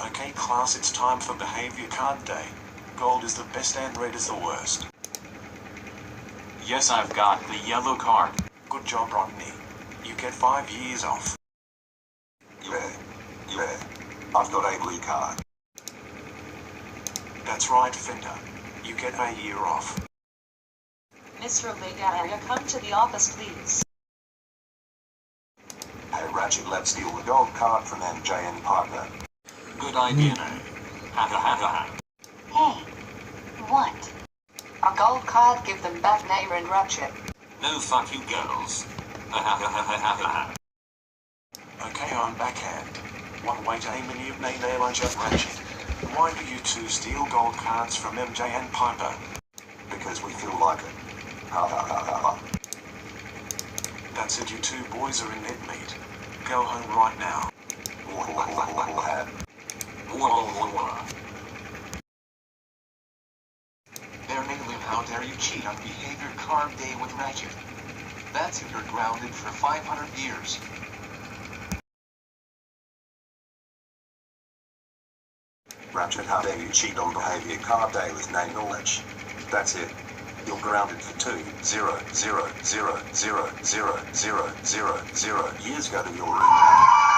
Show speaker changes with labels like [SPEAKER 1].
[SPEAKER 1] Okay class, it's time for Behaviour Card Day. Gold is the best and red is the worst.
[SPEAKER 2] Yes, I've got the yellow card.
[SPEAKER 1] Good job, Rodney. You get 5 years off.
[SPEAKER 3] Yeah. I've got a blue card.
[SPEAKER 1] That's right, Fender. You get a year off.
[SPEAKER 4] Mr. Behaviour, come to the office, please.
[SPEAKER 3] Hey Ratchet, let's steal the gold card from MJ and Parker.
[SPEAKER 2] Good idea, Nayr. Ha ha ha ha.
[SPEAKER 5] Hey, what? A gold card, give them back, Nayr and Ratchet.
[SPEAKER 2] No, fuck you girls. Ha ha ha ha ha ha.
[SPEAKER 1] Okay, I'm backhand. One way to aim in you, Nayluj and Ratchet. Why do you two steal gold cards from MJ and Piper?
[SPEAKER 3] Because we feel like it. Ha ha ha ha ha.
[SPEAKER 1] That's it, you two boys are in net meat. Go home right now.
[SPEAKER 6] There, Nayluj, how dare you cheat on Behaviour Card Day with Ratchet? That's it, you're grounded for 500 years.
[SPEAKER 3] Ratchet, how dare you cheat on Behaviour Card Day with Nailuj? That's it. You're grounded for 2,000,000,000,000 years. Go to your room.